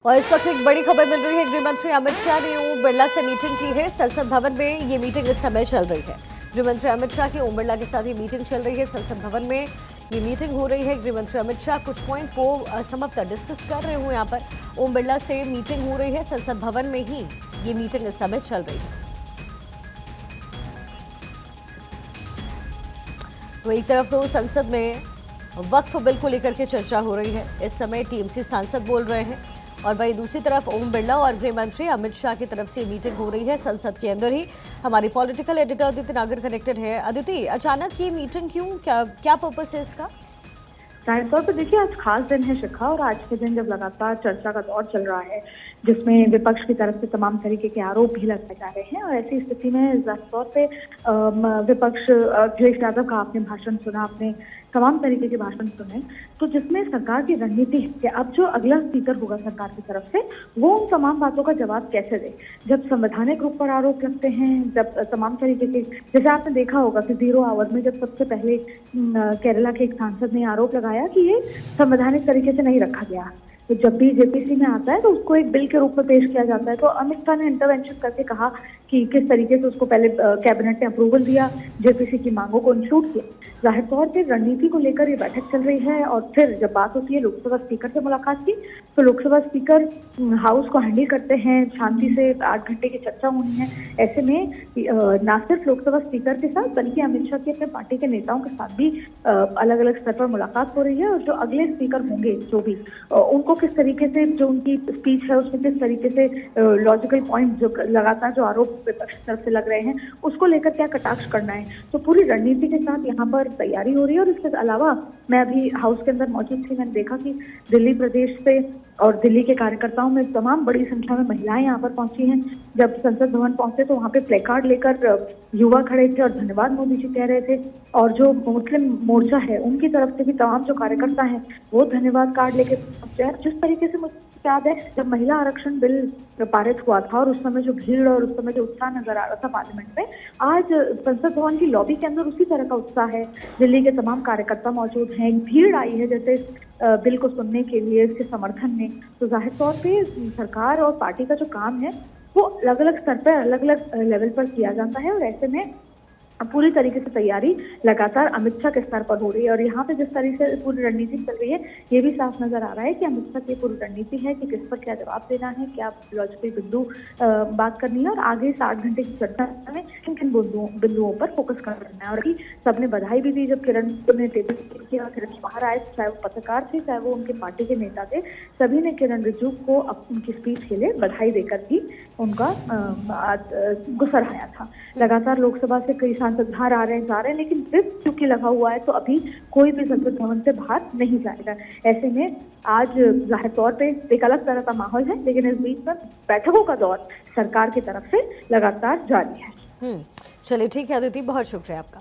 और इस वक्त एक बड़ी खबर मिल रही है। गृह मंत्री अमित शाह ने ओम बिरला से मीटिंग की है। संसद भवन में ये मीटिंग इस समय चल रही है। गृह मंत्री अमित शाह की ओम बिरला के साथ ये मीटिंग चल रही है। संसद भवन में ये मीटिंग हो रही है। गृह मंत्री अमित शाह कुछ पॉइंट को समाप्त डिस्कस कर रहे हो। यहाँ पर ओम बिरला से मीटिंग हो रही है। संसद भवन में ही ये मीटिंग इस समय चल रही है। तो एक तरफ तो संसद में वक्फ बिल को लेकर के चर्चा हो रही है। इस समय टीएमसी सांसद बोल रहे हैं और वहीं दूसरी तरफ ओम बिरला और गृह मंत्री अमित शाह की तरफ से मीटिंग हो रही है संसद के अंदर ही। हमारी पॉलिटिकल एडिटर अदिति नागर कनेक्टेड है। अदिति, अचानक ये मीटिंग क्यों, क्या पर्पस है इसका? जाहिर तौर पर देखिए, आज खास दिन है शिखा, और आज के दिन जब लगातार चर्चा का दौर चल रहा है जिसमें विपक्ष की तरफ से तमाम तरीके के आरोप भी लगाए जा रहे हैं, और ऐसी स्थिति में जाहिर तौर पे विपक्ष अखिलेश यादव का आपने भाषण सुना, आपने तमाम तरीके के भाषण सुने, तो जिसमें सरकार की रणनीति है कि अब जो अगला स्पीकर होगा सरकार की तरफ से वो उन तमाम बातों का जवाब कैसे दे। जब संवैधानिक रूप पर आरोप लगते हैं, जब तमाम तरीके के, जैसे आपने देखा होगा कि 0 आवर में जब सबसे पहले केरला के एक सांसद ने आरोप लगाया कि ये संवैधानिक तरीके से नहीं रखा गया, तो जब भी जेपीसी में आता है तो उसको एक बिल के रूप में पेश किया जाता है। तो अमित शाह ने इंटरवेंशन करके कहा कि किस तरीके से उसको पहले कैबिनेट ने अप्रूवल दिया, जेपीसी की मांगों को इंक्लूड किया। जाहिर तौर पर रणनीति को लेकर ये बैठक चल रही है। और फिर जब बात होती है लोकसभा स्पीकर से मुलाकात की, तो लोकसभा स्पीकर हाउस को हैंडल करते हैं, शांति से 8 घंटे की चर्चा होनी है। ऐसे में न सिर्फ लोकसभा स्पीकर के साथ बल्कि अमित शाह की अपने पार्टी के नेताओं के साथ भी अलग अलग स्तर पर मुलाकात हो रही है। और जो अगले स्पीकर होंगे, जो भी उनको किस तरीके से, जो उनकी स्पीच है उसमें किस तरीके से लॉजिकल पॉइंट जो लगातार जो आरोप विपक्ष की तरफ से लग रहे हैं उसको लेकर क्या कटाक्ष करना है, तो पूरी रणनीति के साथ यहाँ पर तैयारी हो रही है। और इसके अलावा मैं अभी हाउस के अंदर मौजूद थी, मैंने देखा कि दिल्ली प्रदेश से और दिल्ली के कार्यकर्ताओं में तमाम बड़ी संख्या में महिलाएं यहाँ पर पहुंची हैं। जब संसद भवन पहुंचे तो वहाँ पे प्लेकार्ड लेकर युवा खड़े थे और धन्यवाद मोदी जी कह रहे थे। और जो मुस्लिम मोर्चा है उनकी तरफ से भी तमाम जो कार्यकर्ता हैं वो धन्यवाद कार्ड लेके पहुंचे। जिस तरीके से मुझे याद है जब महिला आरक्षण बिल पारित हुआ था और उस समय जो भीड़ और उस समय जो उत्साह नजर आ रहा था पार्लियामेंट में, आज संसद भवन की लॉबी के अंदर उसी तरह का उत्साह है। दिल्ली के तमाम कार्यकर्ता मौजूद हैं, भीड़ आई है जैसे बिल को सुनने के लिए, इसके समर्थन में। तो जाहिर तौर पे सरकार और पार्टी का जो काम है वो अलग अलग स्तर पर, अलग अलग लेवल पर किया जाता है। और ऐसे में पूरी तरीके से तैयारी लगातार अमित शाह के स्तर पर हो रही है। और यहाँ पे जिस तरीके से पूरी रणनीति चल रही है ये भी साफ नजर आ रहा है कि अमित शाह की पूरी रणनीति है कि किस पर क्या जवाब देना है, क्या लॉजिकल बिंदु बात करनी है, और आगे 60 घंटे की चर्चा में किन किन बिंदुओं पर फोकस करना है। और अभी सबने बधाई भी दी जब किरण ने टेबल किया, किरण बाहर आए, चाहे वो पत्रकार थे चाहे वो उनके पार्टी के नेता थे, सभी ने किरण रिजिजू को उनकी स्पीच के लिए बधाई देकर भी उनका गुस्साया था। लगातार लोकसभा से कई सांसद बाहर आ रहे हैं, जा रहे हैं, लेकिन व्हिप क्योंकि लगा हुआ है तो अभी कोई भी संसद भवन से बाहर नहीं जाएगा। ऐसे में आज जाहिर तौर पे एक अलग तरह का माहौल है, लेकिन इस बीच में बैठकों का दौर सरकार की तरफ से लगातार जारी है। चलिए ठीक है अदिति, बहुत शुक्रिया आपका।